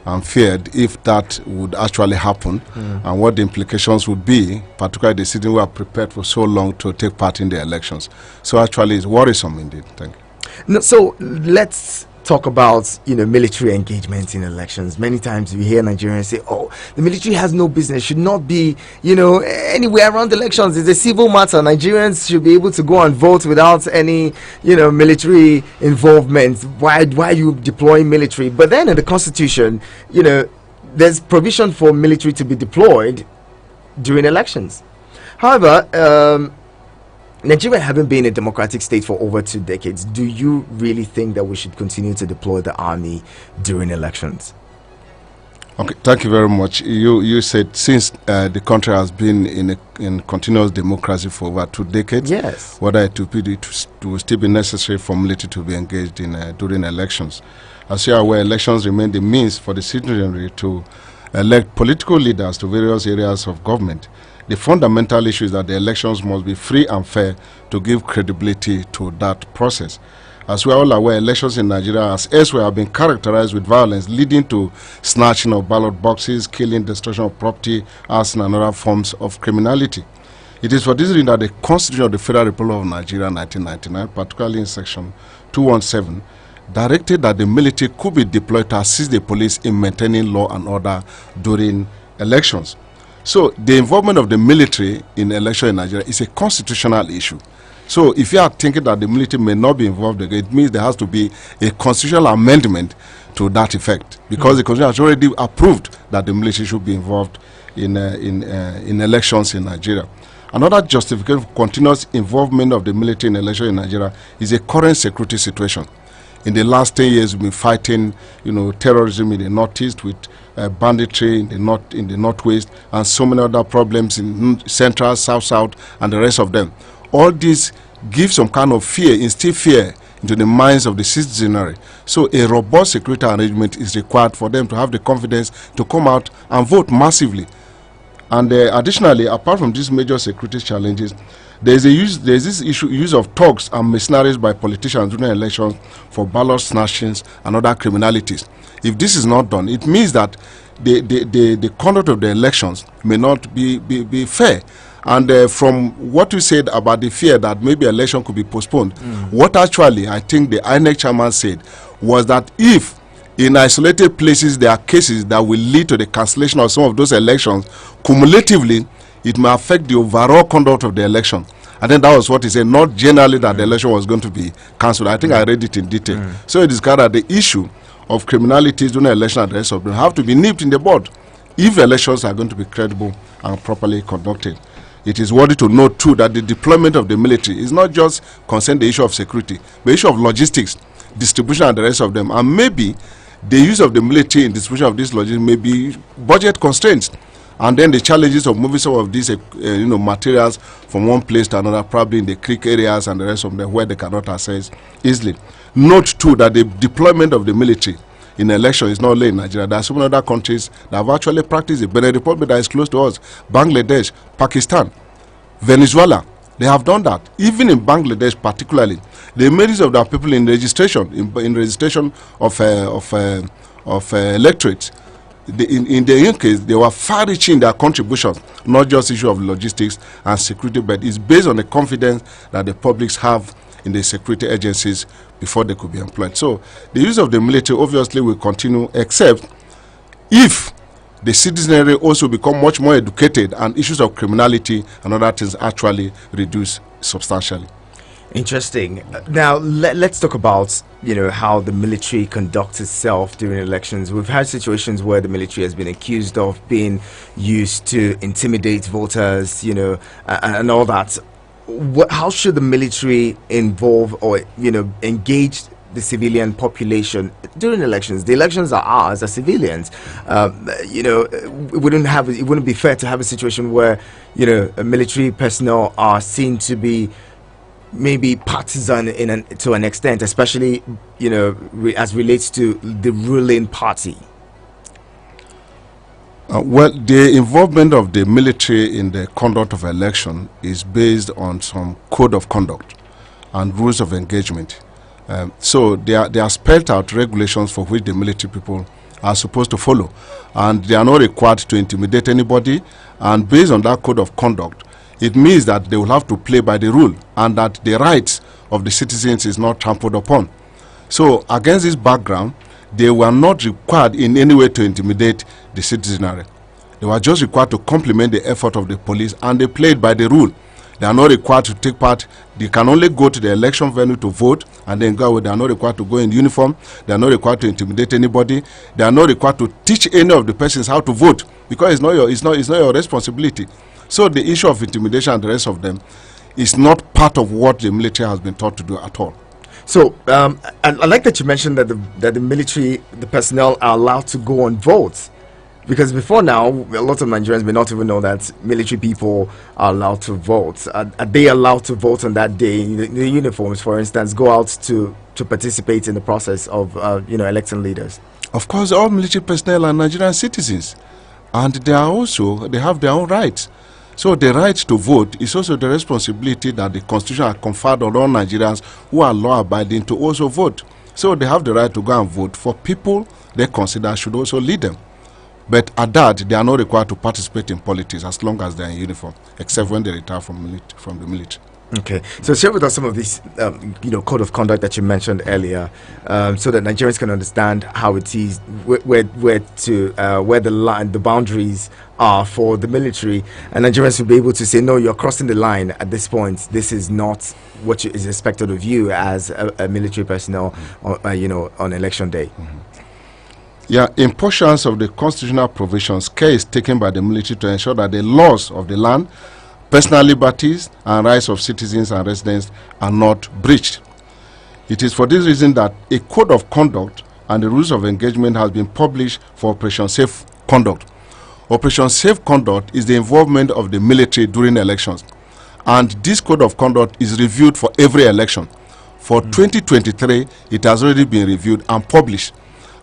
and feared if that would actually happen, and what the implications would be, particularly the citizens who are prepared for so long to take part in the elections. So actually it's worrisome indeed. Thank you. No, so let's talk about military engagement in elections. Many times we hear Nigerians say, "Oh, the military has no business, should not be anywhere around elections. It's a civil matter. Nigerians should be able to go and vote without any military involvement. Why are you deploying military?" But then in the Constitution, there's provision for military to be deployed during elections. However, Nigeria having been a democratic state for over 2 decades, do you really think that we should continue to deploy the army during elections? Okay, thank you very much. You said since the country has been in continuous democracy for over 2 decades, yes, whether it will still be necessary for military to be engaged in during elections. As you are aware, elections remain the means for the citizenry to elect political leaders to various areas of government. The fundamental issue is that the elections must be free and fair to give credibility to that process. As we are all aware, elections in Nigeria, as elsewhere, have been characterized with violence, leading to snatching of ballot boxes, killing, destruction of property, arson, and other forms of criminality. It is for this reason that the Constitution of the Federal Republic of Nigeria, 1999, particularly in Section 217, directed that the military could be deployed to assist the police in maintaining law and order during elections. So the involvement of the military in election in Nigeria is a constitutional issue. So if you are thinking that the military may not be involved again, it means there has to be a constitutional amendment to that effect, because the Constitution has already approved that the military should be involved in elections in Nigeria. Another justification for continuous involvement of the military in election in Nigeria is a current security situation. In the last 10 years, we've been fighting, terrorism in the northeast, with banditry in the northwest, and so many other problems in central, south, and the rest of them. All this gives some kind of fear, instill fear into the minds of the citizenry. So a robust security arrangement is required for them to have the confidence to come out and vote massively. And additionally, apart from these major security challenges, there's this use of thugs and mercenaries by politicians during elections for ballot snatchings and other criminalities. If this is not done, it means that the conduct of the elections may not be fair. And from what you said about the fear that maybe election could be postponed, what actually I think the INEC chairman said was that if in isolated places there are cases that will lead to the cancellation of some of those elections, cumulatively it may affect the overall conduct of the election. I think that was what he said, not generally that the election was going to be cancelled. I think I read it in detail. So it is clear that the issue of criminality during the election and the rest of them have to be nipped in the bud if elections are going to be credible and properly conducted. It is worthy to note too that the deployment of the military is not just concern the issue of security, but the issue of logistics, distribution, and the rest of them. And maybe the use of the military in distribution of these logistics may be budget constraints, and then the challenges of moving some of these materials from one place to another, probably in the creek areas and the rest of them where they cannot access easily. Note too that the deployment of the military in election is not only in Nigeria. There are so many other countries that have actually practiced it. Benin Republic, that is close to us, Bangladesh, Pakistan, Venezuela, they have done that. Even in Bangladesh particularly, the majority of their people in registration, in registration of electorates, in their case, they were far-reaching in their contributions, not just issue of logistics and security, but it's based on the confidence that the publics have in the security agencies before they could be employed. So the use of the military obviously will continue, except if the citizenry also become much more educated and issues of criminality and other things actually reduce substantially. Interesting. Now let's talk about how the military conducts itself during elections. We've had situations where the military has been accused of being used to intimidate voters, and all that. How should the military involve or engage the civilian population during elections? The elections are ours as civilians. It wouldn't be fair to have a situation where military personnel are seen to be maybe partisan to an extent, especially as relates to the ruling party. Well, the involvement of the military in the conduct of election is based on some code of conduct and rules of engagement. So there are spelled out regulations for which the military people are supposed to follow. And they are not required to intimidate anybody. And based on that code of conduct, it means that they will have to play by the rule and that the rights of the citizens is not trampled upon. So against this background, they were not required in any way to intimidate the citizenry. They were just required to complement the effort of the police, and they played by the rule. They are not required to take part. They can only go to the election venue to vote and then go away. They are not required to go in uniform. They are not required to intimidate anybody. They are not required to teach any of the persons how to vote, because it's not your responsibility. So the issue of intimidation and the rest of them is not part of what the military has been taught to do at all. So I like that you mentioned that the military, the personnel are allowed to go and vote. Because before now, a lot of Nigerians may not even know that military people are allowed to vote. Are they allowed to vote on that day? The uniforms, for instance, go out to participate in the process of electing leaders. Of course, all military personnel are Nigerian citizens, and they have their own rights. So the right to vote is also the responsibility that the Constitution has conferred on all Nigerians who are law-abiding to also vote. So they have the right to go and vote for people they consider should also lead them. But at that, they are not required to participate in politics as long as they are in uniform, except when they retire from the military. Okay, so share with us some of these, code of conduct that you mentioned earlier, so that Nigerians can understand how it is, where the boundaries are for the military, and Nigerians will be able to say, no, you're crossing the line at this point. This is not what is expected of you as a military personnel, on election day. Mm-hmm. Yeah, in portions of the constitutional provisions, care is taken by the military to ensure that the laws of the land, personal liberties and rights of citizens and residents are not breached. It is for this reason that a code of conduct and the rules of engagement has been published for Operation Safe Conduct. Operation Safe Conduct is the involvement of the military during elections, and this code of conduct is reviewed for every election. For 2023, it has already been reviewed and published.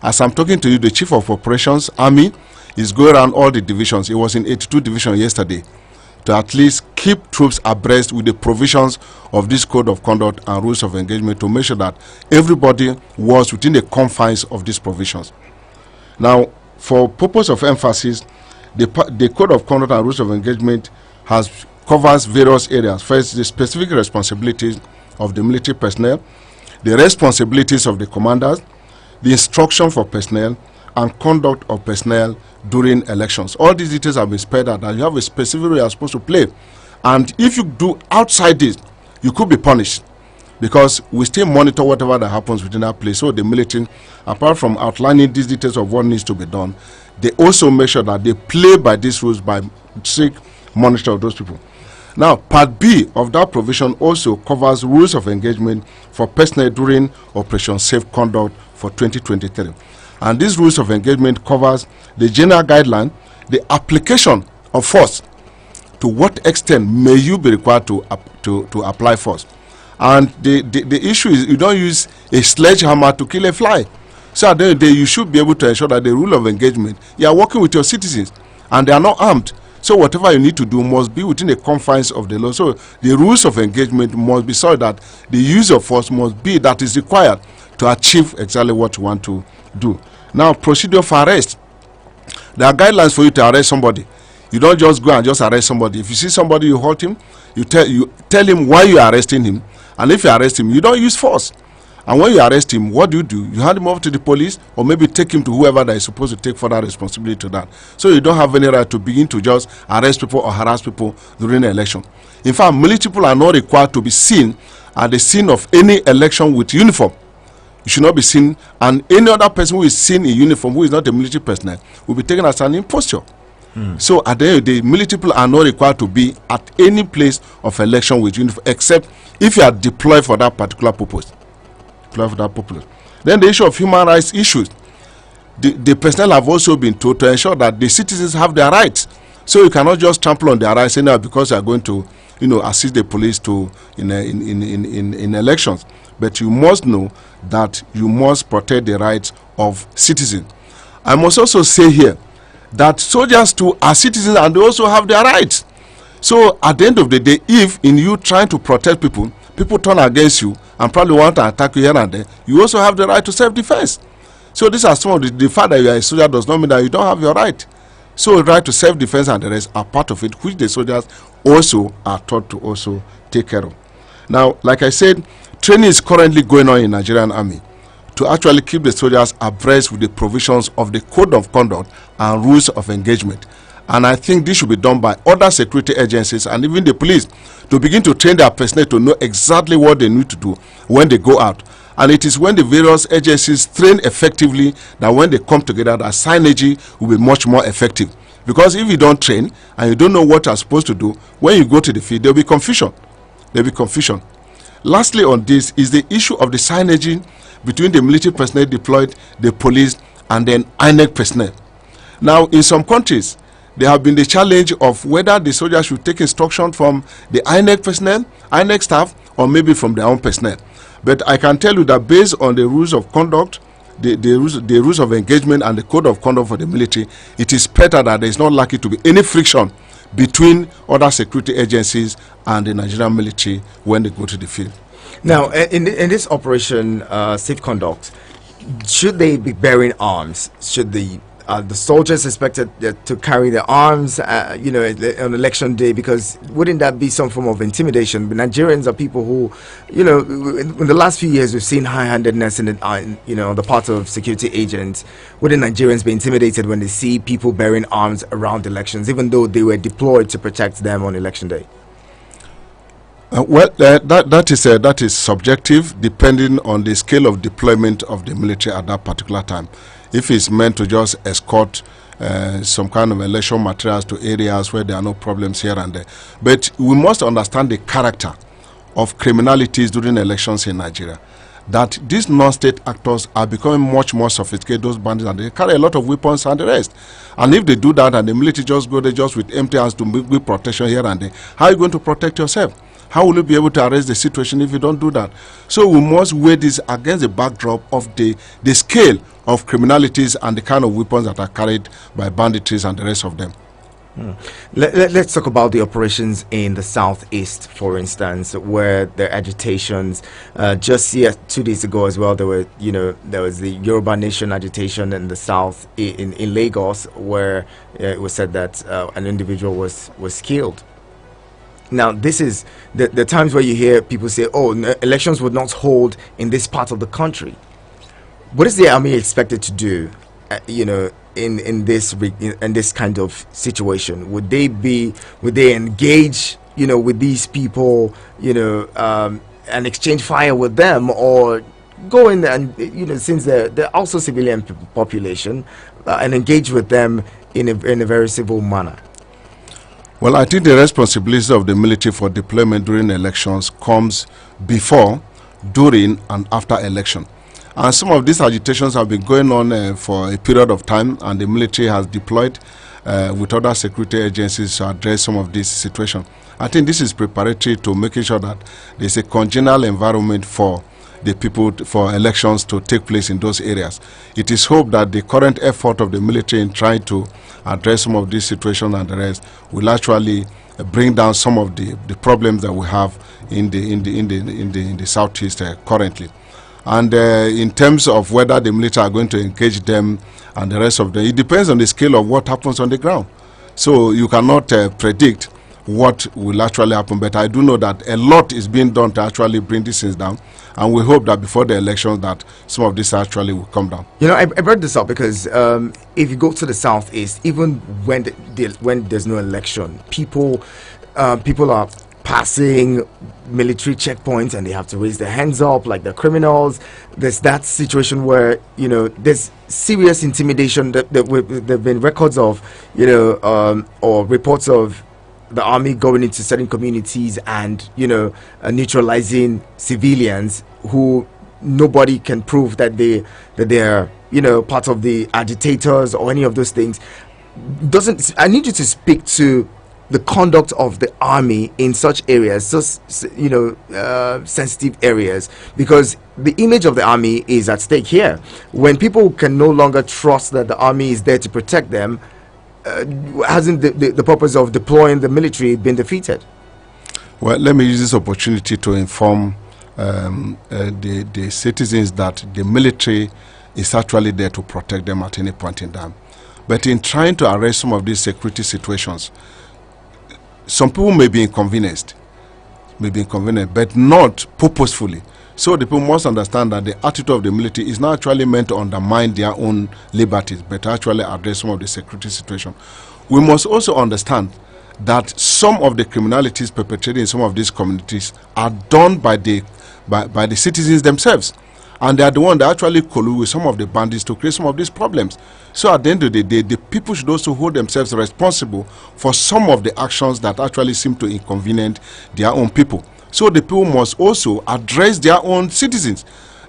As I'm talking to you, the Chief of Operations, Army, is going around all the divisions. It was in 82 divisions yesterday, to at least keep troops abreast with the provisions of this code of conduct and rules of engagement, to make sure that everybody was within the confines of these provisions. Now, for purpose of emphasis, the code of conduct and rules of engagement covers various areas. First, the specific responsibilities of the military personnel, the responsibilities of the commanders, the instruction for personnel, and conduct of personnel during elections. All these details have been spelled out, and you have a specific role you are supposed to play. And if you do outside this, you could be punished, because we still monitor whatever that happens within that place. So the military, apart from outlining these details of what needs to be done, they also make sure that they play by these rules by strict monitoring of those people. Now, Part B of that provision also covers rules of engagement for personnel during Operation Safe Conduct for 2023. And these rules of engagement covers the general guideline, the application of force, to what extent may you be required to apply force. And the issue is, you don't use a sledgehammer to kill a fly. So at the end of the day, you should be able to ensure that the rule of engagement, you are working with your citizens and they are not armed. So whatever you need to do must be within the confines of the law. So the rules of engagement must be so that the use of force must be that is required to achieve exactly what you want to do. Now, procedure for arrest. There are guidelines for you to arrest somebody. You don't just go and just arrest somebody. If you see somebody, you halt him, you tell him why you are arresting him, and if you arrest him, you don't use force. And when you arrest him, what do? You hand him over to the police, or maybe take him to whoever that is supposed to take further responsibility to that. So you don't have any right to begin to just arrest people or harass people during the election. In fact, military people are not required to be seen at the scene of any election with uniform. You should not be seen, and any other person who is seen in uniform, who is not a military personnel, will be taken as an imposture. So at the end of the day, military people are not required to be at any place of election with uniform, except if you are deployed for that particular purpose. Then the issue of human rights issues. The personnel have also been told to ensure that the citizens have their rights. So you cannot just trample on their rights because you are going to, assist the police in elections. But you must know that you must protect the rights of citizens. I must also say here that soldiers too are citizens and they also have their rights. So at the end of the day, if in you trying to protect people turn against you and probably want to attack you here and there, you also have the right to self-defense. So these are some of the fact that you are a soldier does not mean that you don't have your right. So right to self-defense and the rest are part of it, which the soldiers also are taught to also take care of. Now, like I said, training is currently going on in Nigerian Army to actually keep the soldiers abreast with the provisions of the code of conduct and rules of engagement. And I think this should be done by other security agencies and even the police to begin to train their personnel to know exactly what they need to do when they go out. And it is when the various agencies train effectively that when they come together, that synergy will be much more effective. Because if you don't train and you don't know what you're supposed to do, when you go to the field, there will be confusion. There will be confusion. Lastly on this is the issue of the synergy between the military personnel deployed, the police, and then INEC personnel. Now, in some countries, there have been the challenge of whether the soldiers should take instruction from the INEC personnel, INEC staff, or maybe from their own personnel. But I can tell you that based on the rules of conduct, the rules of engagement and the code of conduct for the military, it is better that there is not likely to be any friction between other security agencies and the Nigerian military when they go to the field. Now, in this operation, safe conduct, should they be bearing arms? Should the soldiers expected to carry their arms, on election day? Because wouldn't that be some form of intimidation? But Nigerians are people who, in the last few years, we've seen high-handedness on the part of security agents. Wouldn't Nigerians be intimidated when they see people bearing arms around elections, even though they were deployed to protect them on election day? That is subjective, depending on the scale of deployment of the military at that particular time. If it's meant to just escort some kind of election materials to areas where there are no problems here and there. But we must understand the character of criminalities during elections in Nigeria. That these non-state actors are becoming much more sophisticated, those bandits, and they carry a lot of weapons and the rest. And if they do that and the military just go there just with empty hands to give protection here and there, how are you going to protect yourself? How will you be able to arrest the situation if you don't do that? So we must weigh this against the backdrop of the scale of criminalities and the kind of weapons that are carried by banditries and the rest of them. Let's talk about the operations in the southeast, for instance, where the agitations just 2 days ago as well. There was the Yoruba Nation agitation in the south in Lagos, where it was said that an individual was killed. Now, this is the times where you hear people say, "Oh, elections would not hold in this part of the country." What is the army expected to do, in this kind of situation? Would they engage, with these people, and exchange fire with them, or go in there and, since they're also civilian population, and engage with them in a very civil manner? Well, I think the responsibility of the military for deployment during elections comes before, during, and after election. And some of these agitations have been going on for a period of time, and the military has deployed with other security agencies to address some of these situations. I think this is preparatory to making sure that there's a congenial environment for the people for elections to take place in those areas. It is hoped that the current effort of the military in trying to address some of these situations and the rest will actually bring down some of the problems that we have in the southeast currently. And in terms of whether the military are going to engage them and the rest of them, it depends on the scale of what happens on the ground. So you cannot predict what will actually happen, but I do know that a lot is being done to actually bring these things down, and we hope that before the elections that some of this actually will come down. I brought this up because if you go to the southeast, even when there's no election, people are passing military checkpoints and they have to raise their hands up like they're criminals. There's that situation where there's serious intimidation. There've been records of or reports of the army going into certain communities and neutralizing civilians who nobody can prove that they're part of the agitators or any of those things. I need you to speak to the conduct of the army in such areas, sensitive areas, because the image of the army is at stake here. When people can no longer trust that the army is there to protect them, hasn't the purpose of deploying the military been defeated? Well, let me use this opportunity to inform the citizens that the military is actually there to protect them at any point in time. But in trying to arrest some of these security situations, some people may be inconvenienced, but not purposefully. So the people must understand that the attitude of the military is not actually meant to undermine their own liberties, but actually address some of the security situation. We must also understand that some of the criminalities perpetrated in some of these communities are done by the citizens themselves, and they are the ones that actually collude with some of the bandits to create some of these problems. So at the end of the day, the people should also hold themselves responsible for some of the actions that actually seem to inconvenience their own people. So the people must also address their own citizens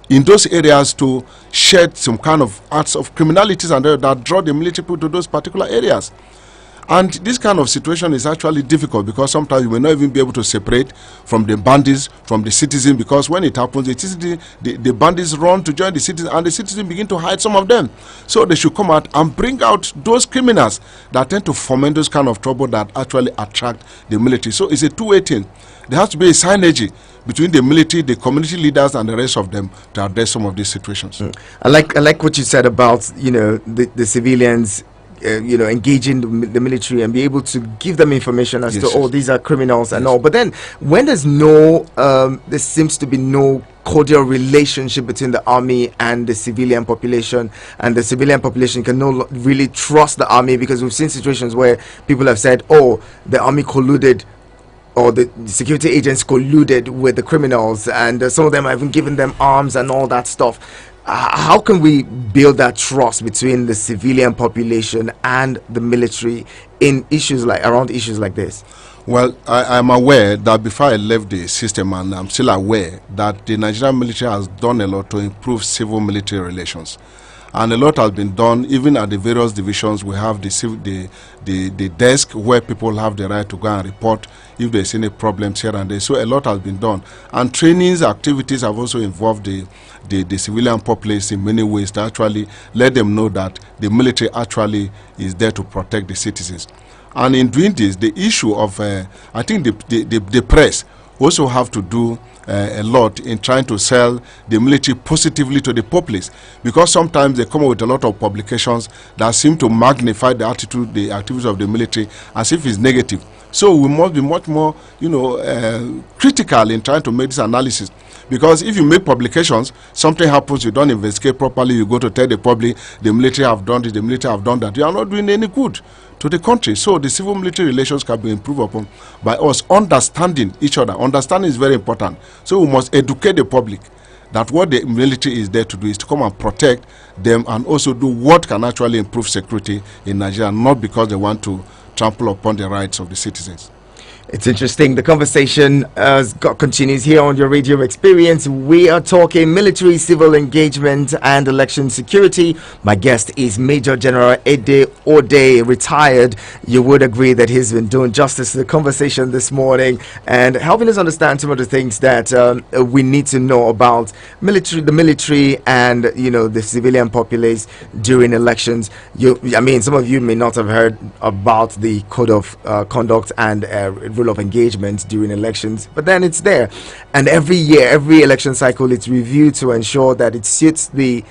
in those areas to shed some kind of acts of criminalities and that draw the military people to those particular areas. And this kind of situation is actually difficult because sometimes you may not even be able to separate from the bandits from the citizens, because when it happens, the bandits run to join the citizens and the citizens begin to hide some of them. So they should come out and bring out those criminals that tend to foment those kind of trouble that actually attract the military. So it's a two-way thing. There has to be a synergy between the military, the community leaders, and the rest of them to address some of these situations. I like what you said about the civilians engaging the military and be able to give them information as to, oh, these are criminals and all. But then when there's there seems to be no cordial relationship between the army and the civilian population, and the civilian population can really trust the army, because we've seen situations where people have said, oh, the army colluded, or the security agents colluded with the criminals, and some of them have even given them arms and all that stuff. How can we build that trust between the civilian population and the military in around issues like this? Well, I'm aware that before I left the system, and I'm still aware that the Nigerian military has done a lot to improve civil-military relations. And a lot has been done, even at the various divisions. We have the desk where people have the right to go and report if there's any problems here and there. So a lot has been done. And trainings activities have also involved the civilian populace in many ways to actually let them know that the military actually is there to protect the citizens. And in doing this, the issue of, I think the press also have to do a lot in trying to sell the military positively to the populace, because sometimes they come up with a lot of publications that seem to magnify the activities of the military as if it's negative. So we must be much more, critical in trying to make this analysis. Because if you make publications, something happens, you don't investigate properly, you go to tell the public, the military have done this, the military have done that, you are not doing any good to the country. So the civil-military relations can be improved upon by us understanding each other. Understanding is very important. So we must educate the public that what the military is there to do is to come and protect them, and also do what can actually improve security in Nigeria, not because they want to trample upon the rights of the citizens. It's interesting. The conversation continues here on your radio experience. We are talking military civil engagement and election security. My guest is Major General Ede Ode, retired. You would agree that he's been doing justice to the conversation this morning and helping us understand some of the things that we need to know about the military and the civilian populace during elections. Some of you may not have heard about the code of conduct and rule of engagement during elections, but then it's there, and every year, every election cycle, it's reviewed to ensure that it suits the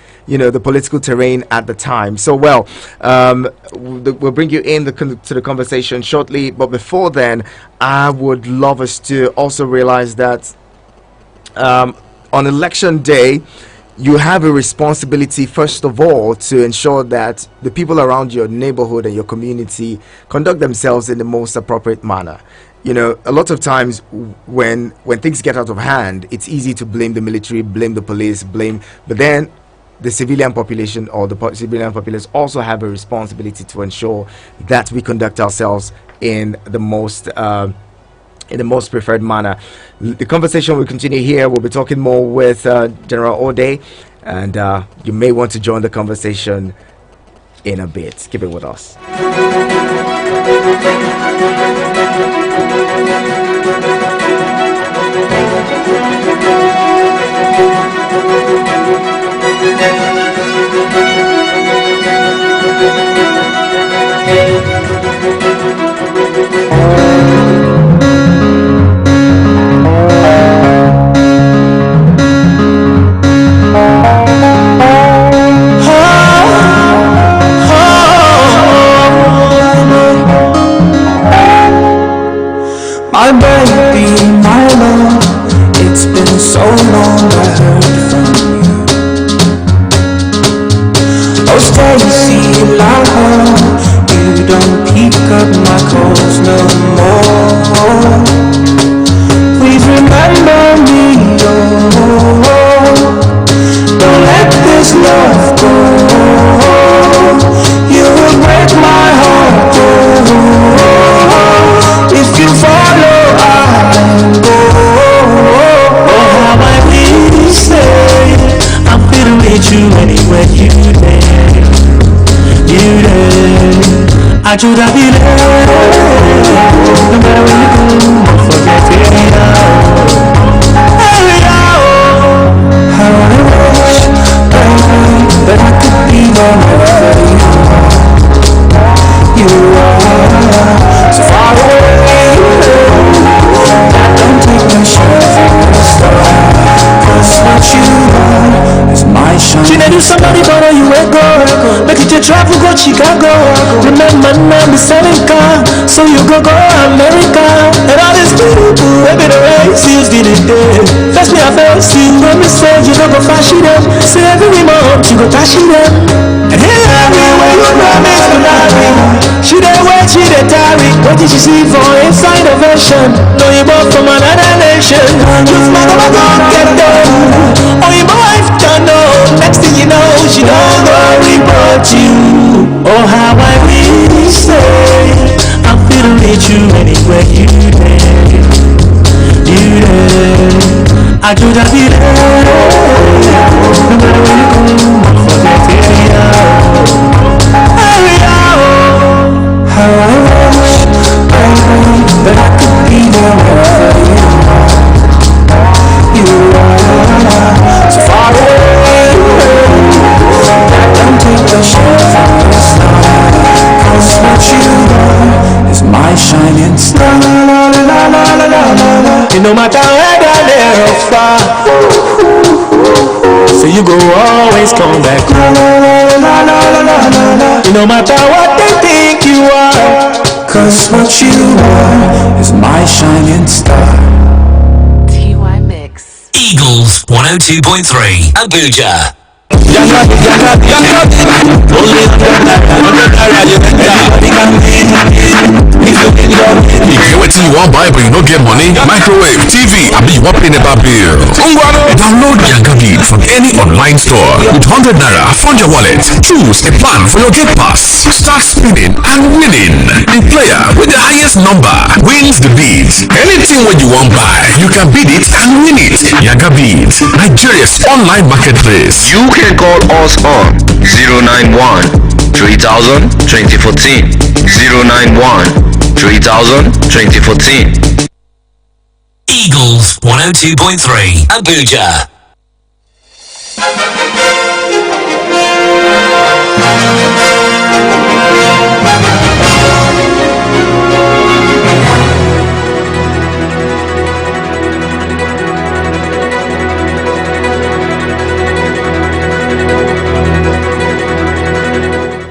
political terrain at the time. So we'll bring you in to the conversation shortly, but before then, I would love us to also realize that on election day, you have a responsibility, first of all, to ensure that the people around your neighborhood and your community conduct themselves in the most appropriate manner. A lot of times when things get out of hand, it's easy to blame the military, blame the police, but then the civilian population or the civilian populace also have a responsibility to ensure that we conduct ourselves in the most preferred manner. The conversation will continue here. We'll be talking more with General Ode, and you may want to join the conversation in a bit. Keep it with us. I should have been there. No matter where you go, don't forget area. Area. I wanna wish, baby, that I could be there wherever you are. So far away, don't take my shine from the star. 'Cause what you are is my shine. She do somebody borrow you a go. Make it your travel go Chicago. Remember now be selling car, so you go America. And all this people, every the race used in the day. First me I first you, when me say you don't go fashion them. Say every month you go fashion them. And everywhere you promise to marry, she dey wait, she dey tarry. What did she see for inside of version? No, you bought from another nation. You smart about to get there. Oh, you my wife don't know. Next thing you know, she don't go report you. Oh, how I wish say I'm feeling with you anywhere you there. You there. I could have been there. No matter where you go, don't forget area. Area. How I wish, baby, that I could be there wherever you are. So far away, don't take the shine from the star. 'Cause what you are is my shining star. And no matter where they're far, so you go always come back. No matter what they think you are, 'cause what you are is my shining star. TY Mix. Eagles 102.3 Abuja. Wetin you wan buy but you no get money? Microwave, TV, abi you wan pay NEPA bill? Download Yangabi from any online store. With 100 naira, fund your wallet. Choose a plan for your gate pass. Start spinning and winning. The player with the highest number wins the bid. Anything what you wan buy, you can bid it and win it. Yangabi, Nigeria's online marketplace. You can call us on 091 3000 2014 091 3000 2014. Eagles 102.3 Abuja.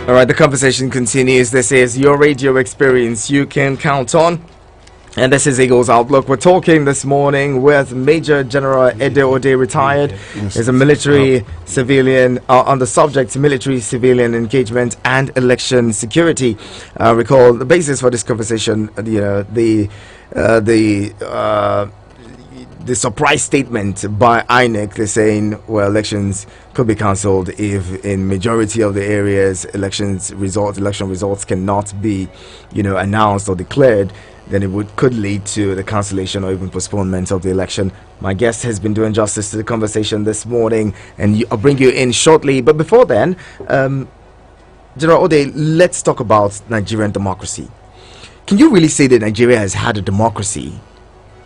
All right, the conversation continues. This is your radio experience you can count on. And this is Eagles Outlook. We're talking this morning with Major General Ede Ode, retired. He's a military civilian on the subject military civilian engagement and election security. Recall the basis for this conversation. The surprise statement by INEC. They're saying, well, elections could be cancelled if in majority of the areas election results cannot be announced or declared. Then it could lead to the cancellation or even postponement of the election. My guest has been doing justice to the conversation this morning, and I'll bring you in shortly. But before then, General Ode, let's talk about Nigerian democracy. Can you really say that Nigeria has had a democracy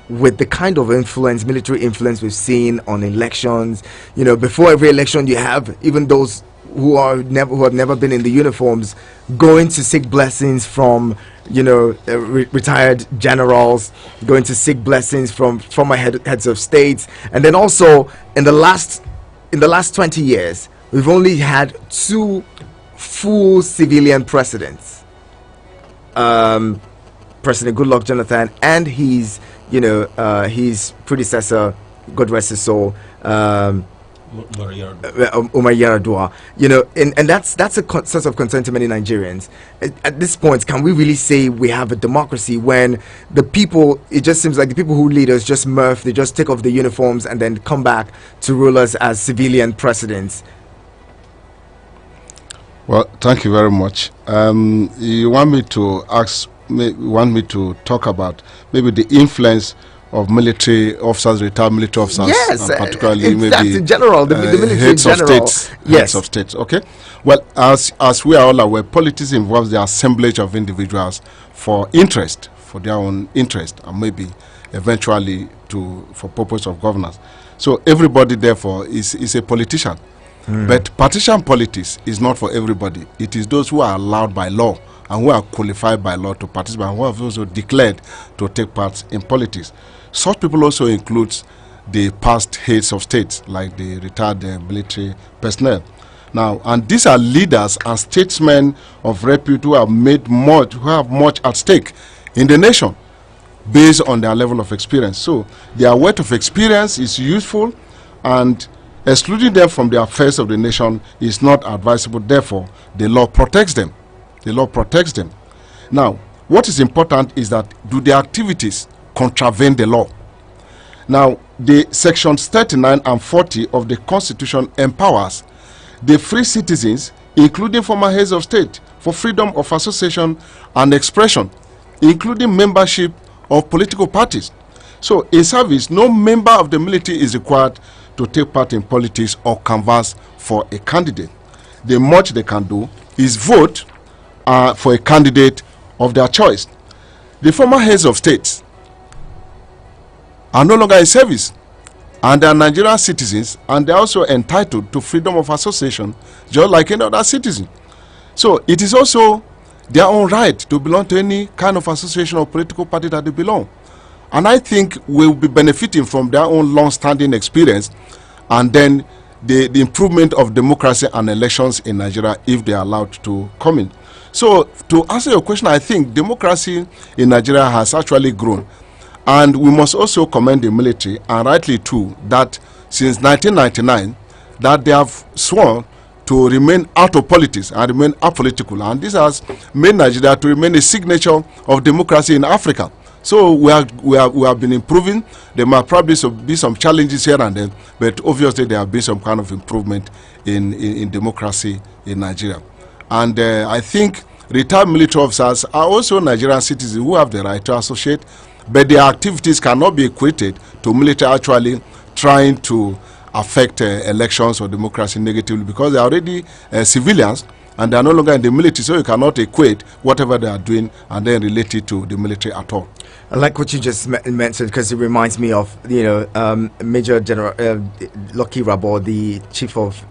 with the kind of influence, military influence we've seen on elections? Before every election, you have even those who have never been in the uniforms going to seek blessings from retired generals, going to seek blessings from former heads of states. And then also in the last 20 years, we've only had 2 full civilian presidents, President Goodluck Jonathan and his predecessor, God rest his soul, Umar Yar'Adua. And that's a source of concern to many Nigerians. At this point, can we really say we have a democracy when the people, it just seems like the people who lead us just morph, they just take off the uniforms and then come back to rule us as civilian presidents? Well, thank you very much. You want me to talk about maybe the influence of military officers, retired military officers, Yes, and particularly that's maybe in general, the military heads in of general. states. Yes. Heads of states. Okay. Well, as we are all aware, politics involves the assemblage of individuals for interest, for their own interest, and maybe eventually for purpose of governance. So everybody, therefore, is a politician. But partisan politics is not for everybody. It is those who are allowed by law and who are qualified by law to participate and who have also declared to take part in politics. Such people also includes the past heads of states, like the retired military personnel. Now, and these are leaders and statesmen of repute who have much at stake in the nation based on their level of experience. So their weight of experience is useful, and excluding them from the affairs of the nation is not advisable. Therefore, the law protects them. The law protects them. Now, what is important is that do the activities contravene the law? Now, the sections 39 and 40 of the Constitution empowers the free citizens, including former heads of state, for freedom of association and expression, including membership of political parties. So, in service, no member of the military is required to take part in politics or canvass for a candidate. The much they can do is vote for a candidate of their choice. The former heads of states are no longer in service, and they are Nigerian citizens, and they are also entitled to freedom of association just like any other citizen. So it is also their own right to belong to any kind of association or political party that they belong. And I think we'll be benefiting from their own long-standing experience, and then the improvement of democracy and elections in Nigeria if they are allowed to come in. So to answer your question, I think democracy in Nigeria has actually grown. And we must also commend the military, and rightly too, that since 1999, that they have sworn to remain out of politics and remain apolitical. And this has made Nigeria to remain a signature of democracy in Africa. So we have been improving. There might probably be some challenges here and there, but obviously there have been some kind of improvement in democracy in Nigeria. And I think retired military officers are also Nigerian citizens who have the right to associate, but their activities cannot be equated to military actually trying to affect elections or democracy negatively, because they are already civilians and they are no longer in the military, so you cannot equate whatever they are doing and then relate it to the military at all. I like what you just mentioned, because it reminds me of, Major General Lucky Rabo, the chief of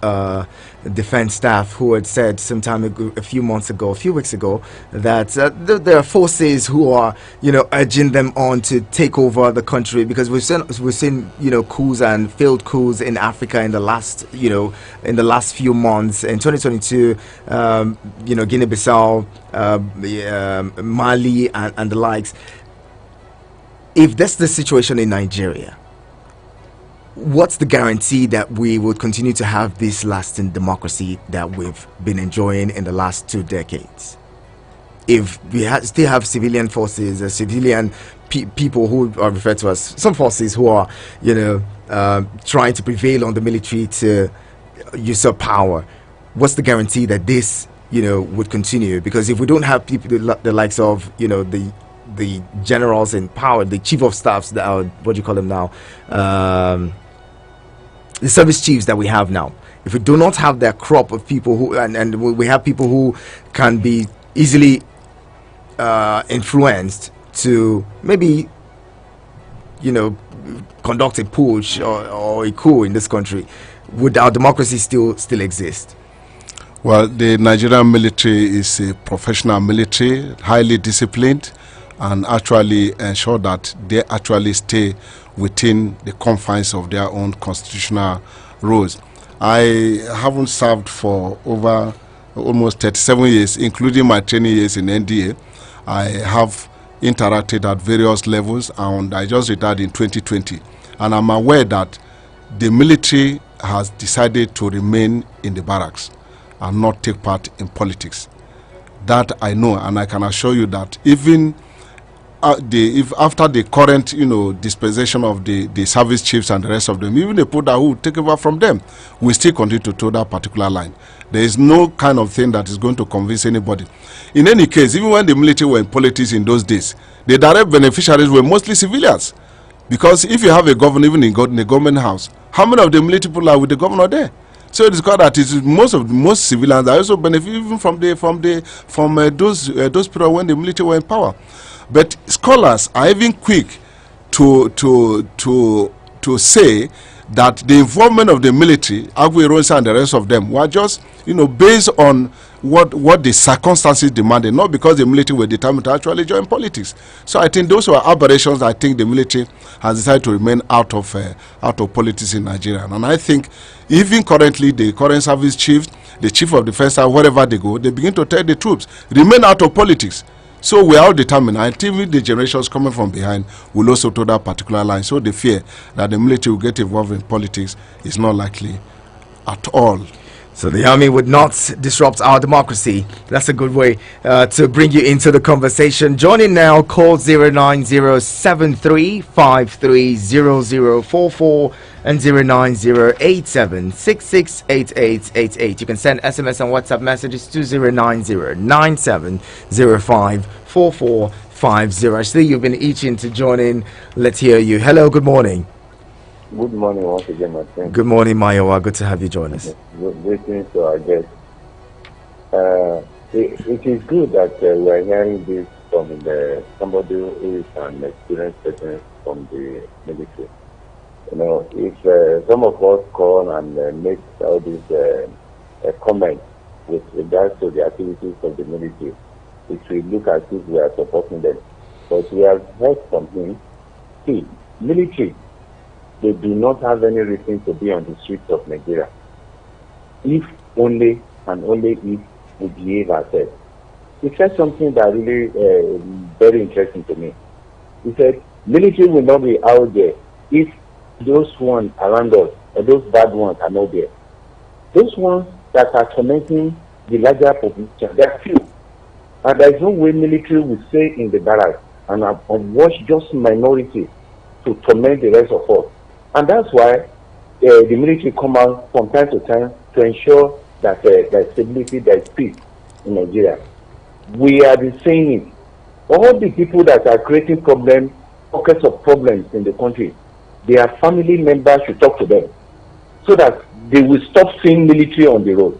defense staff, who had said sometime ago, a few weeks ago, that there are forces who are, urging them on to take over the country, because we've seen coups and failed coups in Africa in the last few months. In 2022, Guinea-Bissau, Mali, and the likes. If that's the situation in Nigeria, what's the guarantee that we would continue to have this lasting democracy that we've been enjoying in the last 2 decades? If we still have civilian forces, civilian people who are referred to as some forces who are, trying to prevail on the military to usurp power, what's the guarantee that this, would continue? Because if we don't have people, the likes of, the generals in power, the chief of staffs that are, what do you call them now, the service chiefs that we have now, if we do not have that crop of people who, and we have people who can be easily influenced to maybe conduct a putsch or a coup in this country, would our democracy still exist? Well, the Nigerian military is a professional military, highly disciplined, and actually ensure that they actually stay within the confines of their own constitutional rules. I haven't served for over almost 37 years, including my training years in NDA. I have interacted at various levels, and I just retired in 2020. And I'm aware that the military has decided to remain in the barracks and not take part in politics. That I know, and I can assure you that even if after the current dispensation of the service chiefs and the rest of them, even the people that will take over from them, we still continue to toe that particular line. There is no kind of thing that is going to convince anybody. In any case, even when the military were in politics in those days, the direct beneficiaries were mostly civilians. Because if you have a governor, even in the government house, how many of the military people are with the governor there? So it is called that it is most civilians are also benefit even from those periods when the military were in power. But scholars are even quick to say that the involvement of the military, Aguironsa and the rest of them, were just based on what the circumstances demanded, not because the military were determined to actually join politics. So I think those were aberrations. I think the military has decided to remain out of politics in Nigeria. And I think even currently the current service chief, the chief of defense staff, wherever they go, they begin to tell the troops, remain out of politics. So we are all determined. I think the generations coming from behind will also to that particular line. So the fear that the military will get involved in politics is not likely at all. So the army would not disrupt our democracy. That's a good way to bring you into the conversation. Joining now, call 09073530044 and 09087668888. You can send SMS and WhatsApp messages to 09097054450. I see you've been itching to join in. Let's hear you. Hello, good morning. Good morning once again, my friend. Good morning, Mayowa. Good to have you join us. Greetings to our guest. It is good that we are hearing this from somebody who is an experienced person from the military. If some of us call and make all these comments with regards to the activities of the military, it will look as if we are supporting them. But we have heard from him, see, military, they do not have any reason to be on the streets of Nigeria. If only and only if we behave ourselves. He said something that really very interesting to me. He said, military will not be out there if those ones around us, or those bad ones are not there. Those ones that are tormenting the larger population, they are few. And there is no way military will stay in the barracks and watch just minority to torment the rest of us. And that's why the military come out from time to time to ensure that there is stability, there is peace in Nigeria. We are saying it. All the people that are creating problems, pockets of problems in the country, their family members should talk to them so that they will stop seeing military on the road.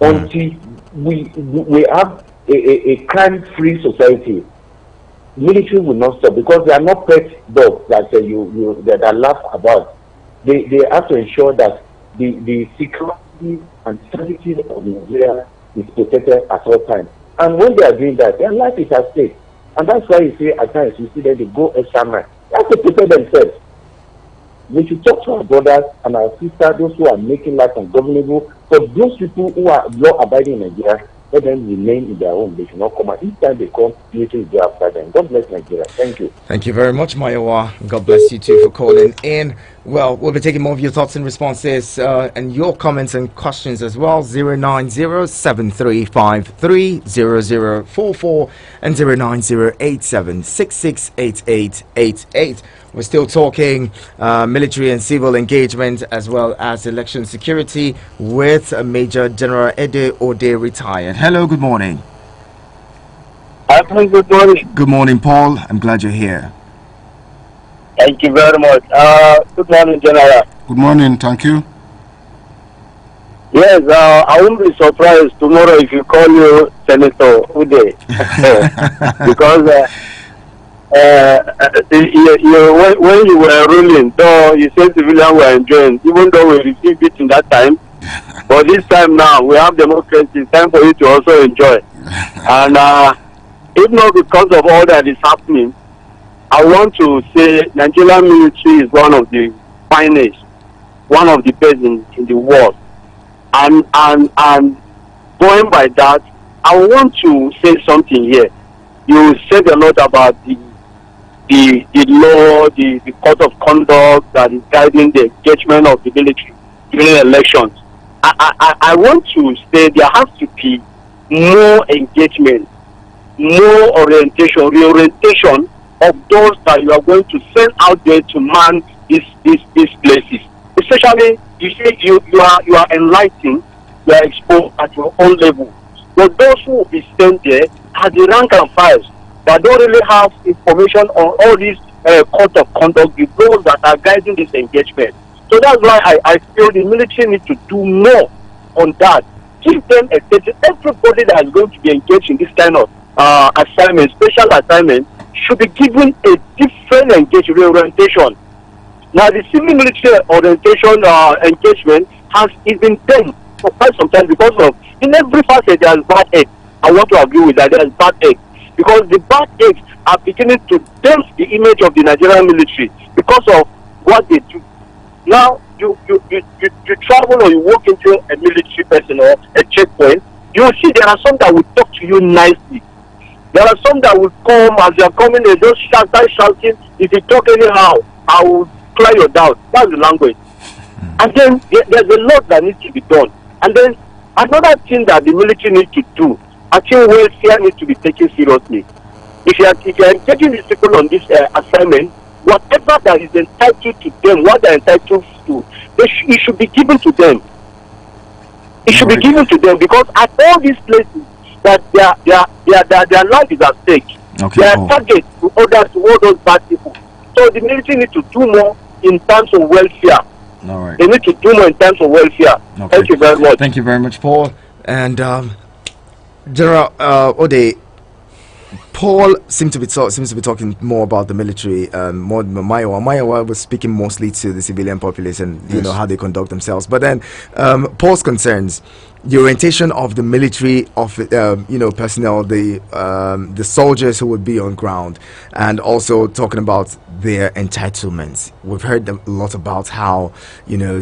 Until we have a crime-free society, military will not stop because they are not pet dogs that that are laughed about. They have to ensure that the security and safety of Nigeria is protected at all times. And when they are doing that, their life is at stake. And that's why you see at times you see that they go extra mile. They have to protect themselves. We should talk to our brothers and our sisters, those who are making life ungovernable. For those people who are law-abiding in Nigeria, let them remain in their own. They should not come out. Each time they come, military will go after them. God bless Nigeria. Thank you. Thank you very much, Mayowa. God bless you too for calling in. Well, we'll be taking more of your thoughts and responses and your comments and questions as well. 09073530044 and 09087668888. We're still talking military and civil engagement as well as election security with Major General Ede Ode retired. Hello, good morning. Good morning. Good morning, Paul. I'm glad you're here. Thank you very much. Good morning, General. Good morning, thank you. Yes, I won't be surprised tomorrow if you call you Senator Ude. Because when you were ruling, though you said civilians were enjoying, even though we received it in that time, but this time now we have democracy, it's time for you to also enjoy. And if not because of all that is happening, I want to say Nigerian military is one of the finest, one of the best in the world. And going by that, I want to say something here. You said a lot about the law, the code of conduct that is guiding the engagement of the military during elections. I want to say there has to be more engagement, more reorientation of those that you are going to send out there to man these places. Especially, you say you are enlightened, you are exposed at your own level. But those who will be sent there are the rank and files that don't really have information on all these code of conduct, the rules that are guiding this engagement. So that's why I feel the military needs to do more on that. Give them a state. Everybody that is going to be engaged in this kind of assignment, special assignment, should be given a different engagement orientation. Now, the civil military orientation engagement has been done for quite some time because of, in every facet, there is bad eggs. I want to agree with that. There is bad eggs. Because the bad eggs are beginning to dent the image of the Nigerian military because of what they do. Now, you travel or you walk into a military person or a checkpoint, you will see there are some that will talk to you nicely. There are some that will come as you are coming, they just start shouting. If you talk anyhow, I will clear your doubt. That's the language. And then there's a lot that needs to be done. And then another thing that the military needs to do, I think welfare needs to be taken seriously. If you are engaging these people on this assignment, whatever that is entitled to them, what they're entitled to, it should be given to them. It should be given to them because at all these places that their life is at stake. Okay, they are target to others, to all those bad people. So the military need to do more in terms of welfare. All right. They need to do more in terms of welfare. Okay. Thank you very much. Thank you very much, Paul. And General Ode, Paul seems to be talking more about the military, more than Mayowa was speaking mostly to the civilian population, you know, how they conduct themselves. But then Paul's concerns the orientation of the military personnel, the soldiers who would be on ground, and also talking about their entitlements. We've heard a lot about how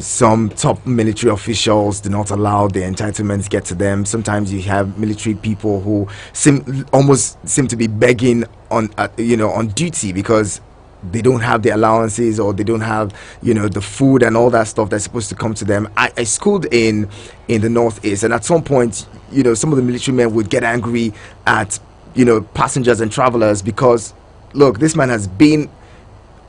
some top military officials do not allow their entitlements get to them. Sometimes you have military people who almost seem to be begging on duty because they don't have the allowances, or they don't have the food and all that stuff that's supposed to come to them. I schooled in the Northeast, and at some point some of the military men would get angry at passengers and travelers because, look, this man has been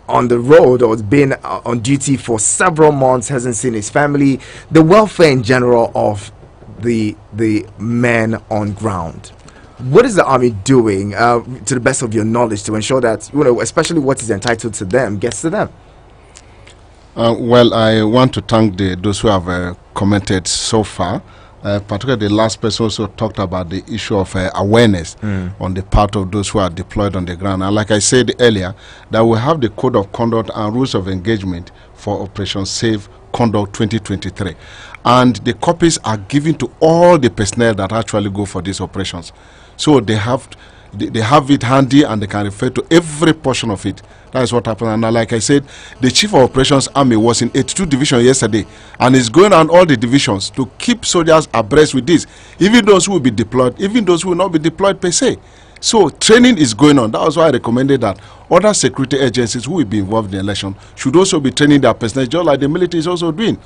on the road or has been on duty for several months, hasn't seen his family, the welfare in general of the men on ground. What is the army doing, to the best of your knowledge, to ensure that especially what is entitled to them gets to them? Well, I want to thank those who have commented so far. Particularly the last person also talked about the issue of awareness on the part of those who are deployed on the ground. And like I said earlier, that we have the code of conduct and rules of engagement for Operation Safe Conduct 2023, and the copies are given to all the personnel that actually go for these operations. So they have it handy, and they can refer to every portion of it. That is what happened. And like I said, the Chief of Operations Army was in 82 Division yesterday, and is going on all the divisions to keep soldiers abreast with this, even those who will be deployed, even those who will not be deployed per se. So training is going on. That was why I recommended that other security agencies who will be involved in the election should also be training their personnel, just like the military is also doing.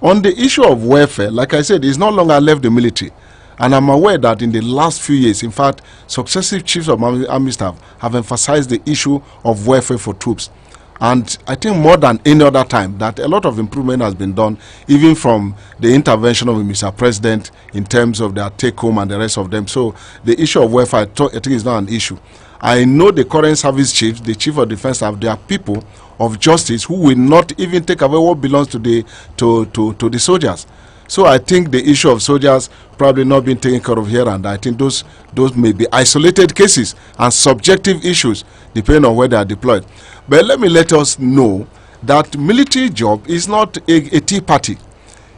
On the issue of welfare, like I said, it's no longer left the military. And I'm aware that in the last few years, in fact, successive chiefs of army staff have emphasized the issue of welfare for troops. And I think more than any other time that a lot of improvement has been done, even from the intervention of Mr. President in terms of their take-home and the rest of them. So the issue of welfare, I think, is not an issue. I know the current service chiefs, the chief of defense staff, they are people of justice who will not even take away what belongs to the soldiers. So I think the issue of soldiers probably not being taken care of here, and I think those may be isolated cases and subjective issues depending on where they are deployed. But let us know that military job is not a tea party.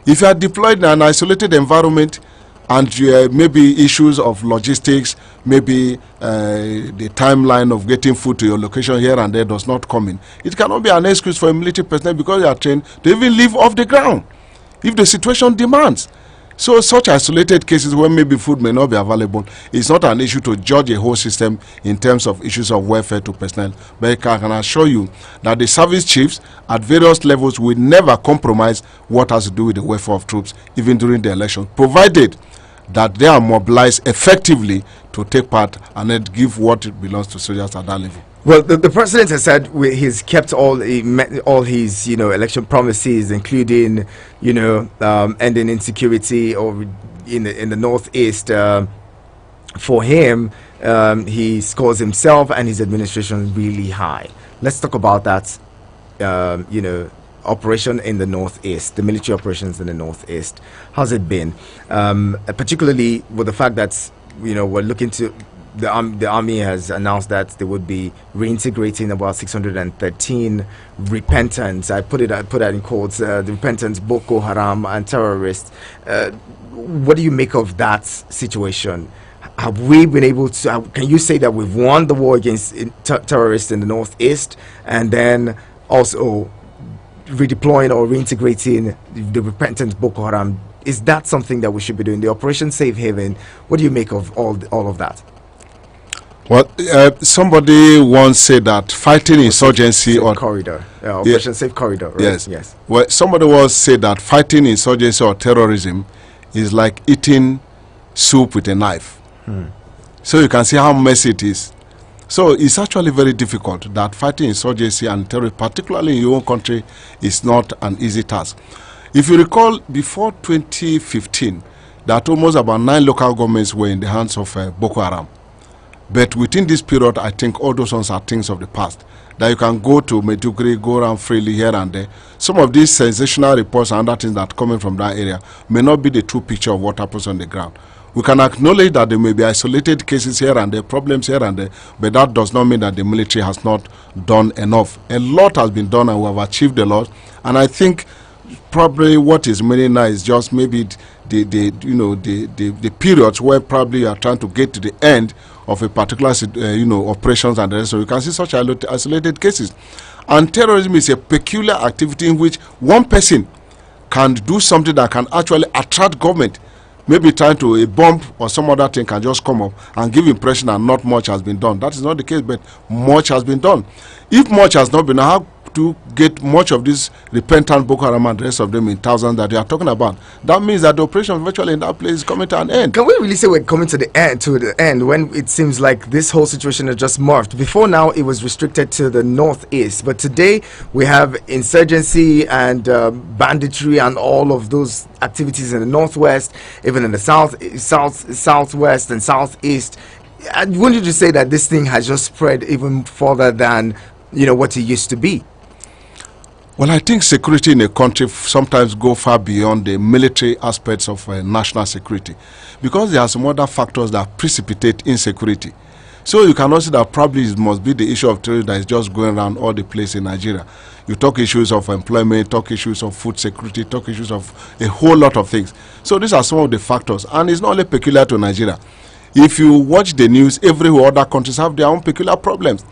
If you are deployed in an isolated environment and maybe issues of logistics, maybe the timeline of getting food to your location here and there does not come in, it cannot be an excuse for a military personnel because they are trained to even live off the ground if the situation demands. So such isolated cases where maybe food may not be available is not an issue to judge a whole system in terms of issues of welfare to personnel. But I can assure you that the service chiefs at various levels will never compromise what has to do with the welfare of troops, even during the election, provided that they are mobilized effectively to take part and then give what belongs to soldiers at that level. Well, the president has said he's kept all his election promises, including ending insecurity or in the Northeast. For him, he scores himself and his administration really high. let's talk about that. Operation in the northeast, the military operations in the northeast. How's it been? Particularly with the fact that we're looking to the army has announced that they would be reintegrating about 613 repentance. I put that in quotes. The repentance Boko Haram and terrorists. What do you make of that situation? Have we been able to? Can you say that we've won the war against terrorists in the northeast, and then also redeploying or reintegrating the repentant Boko Haram? Is that something that we should be doing? The Operation Safe Haven. What do you make of all of that? Well, somebody once said that fighting insurgency or corridor, Operation Safe Corridor. Right? Yes. Well, somebody once said that fighting insurgency or terrorism is like eating soup with a knife. So you can see how messy it is. So it's actually very difficult that fighting insurgency and terrorism, particularly in your own country, is not an easy task. If you recall, before 2015, that almost about 9 local governments were in the hands of Boko Haram. But within this period, I think all those ones are things of the past. That you can go to Maiduguri, go around freely here and there. Some of these sensational reports and other things that are coming from that area may not be the true picture of what happens on the ground. We can acknowledge that there may be isolated cases here and there, problems here and there, but that does not mean that the military has not done enough. A lot has been done and we have achieved a lot. And I think probably what is remaining now is just maybe the periods where probably you are trying to get to the end of a particular operations and the rest. So you can see such isolated cases. And terrorism is a peculiar activity in which one person can do something that can actually attract government. Maybe trying to a bomb or some other thing can just come up and give impression that not much has been done. That is not the case, but much has been done. If much has not been done, how to get much of this repentant Boko Haram and the rest of them in thousands that you are talking about? That means that the operation virtually in that place is coming to an end. Can we really say we're coming to the end when it seems like this whole situation has just morphed? Before now, it was restricted to the northeast, but today we have insurgency and banditry and all of those activities in the northwest, even in the southwest and southeast. I wanted to say that this thing has just spread even further than what it used to be. Well, I think security in a country sometimes go far beyond the military aspects of national security, because there are some other factors that precipitate insecurity. So you cannot say that probably it must be the issue of terrorism that is just going around all the place in Nigeria. You talk issues of employment, talk issues of food security, talk issues of a whole lot of things. So these are some of the factors, and it's not only peculiar to Nigeria. If you watch the news, every other countries have their own peculiar problems.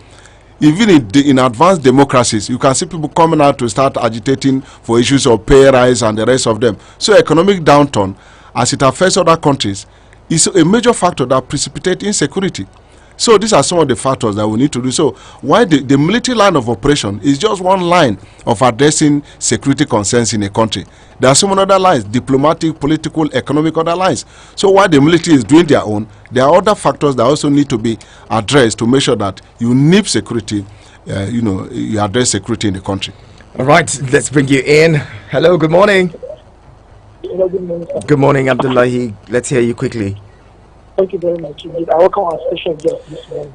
Even in advanced democracies, you can see people coming out to start agitating for issues of pay rise and the rest of them. So economic downturn, as it affects other countries, is a major factor that precipitates insecurity. So these are some of the factors that we need to do. So why the military line of operation is just one line of addressing security concerns in a country. There are so many other lines: diplomatic, political, economic, other lines. So while the military is doing their own, there are other factors that also need to be addressed to make sure that you nip security, you address security in the country. All right, let's bring you in. Hello, good morning. Hello, good morning, sir. Good morning, Abdullahi. Let's hear you quickly. Thank you very much. I welcome our special guest this morning.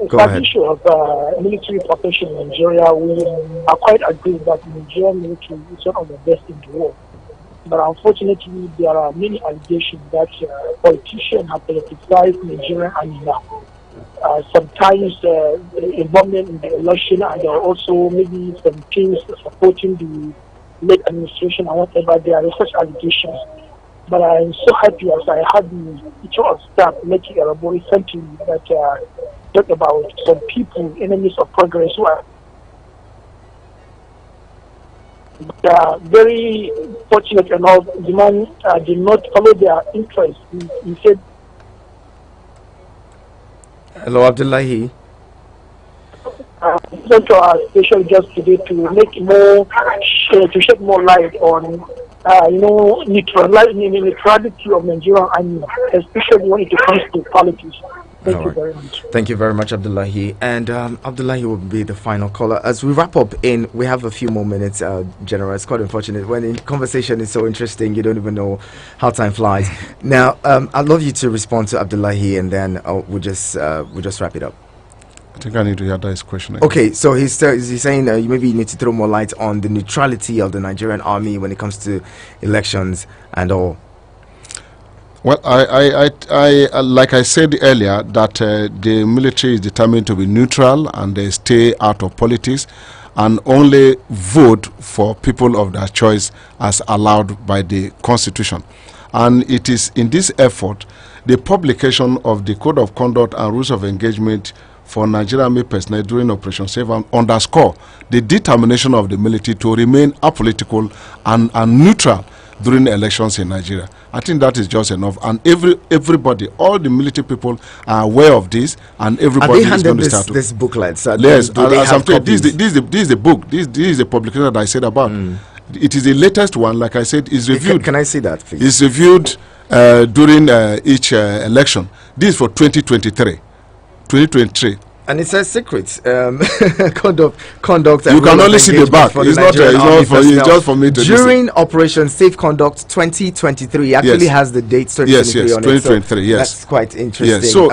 Go ahead. Issue of military operation in Nigeria, we are quite agreed that the Nigerian military is one of the best in the world. But unfortunately, there are many allegations that politicians have politicized Nigerian army now. Sometimes involvement in the election, and there are also maybe some things supporting the late administration and whatever. There are such allegations. But I'm so happy as I had the chief of staff making a report recently that talked about some people, enemies of progress, who are very fortunate enough. The man did not follow their interests. He said, hello, Abdullahi. Sent to our special guest today to make more, to shed more light on neutrality of Nigerian army, especially when it comes to politics. Thank you very much. Thank you very much, Abdullahi. And Abdullahi will be the final caller. As we wrap up, we have a few more minutes, General. It's quite unfortunate. When the conversation is so interesting, you don't even know how time flies. Now, I'd love you to respond to Abdullahi, and then we'll just wrap it up. I think I need to hear that question again. Okay, so he's saying maybe you need to throw more light on the neutrality of the Nigerian army when it comes to elections and all. Well, I like I said earlier, that the military is determined to be neutral and they stay out of politics and only vote for people of their choice as allowed by the Constitution. And it is in this effort, the publication of the Code of Conduct and Rules of Engagement for Nigerian Army personnel during Operation Save and underscore the determination of the military to remain apolitical and neutral during elections in Nigeria. I think that is just enough, and everybody, all the military people are aware of this, and everybody is going to start to. This booklet. Yes, as I'm telling you, this is the book. This is the publication that I said about. It is the latest one. Like I said, is reviewed. Can I see that, please? It's reviewed during each election. This is for 2023. And it says secret conduct. You can only see the back. It's not for you. It's just for me to during listen. Operation Safe Conduct 2023. Actually has the date 2023 yes, on 2023. it. So yes, that's quite interesting. Yes. So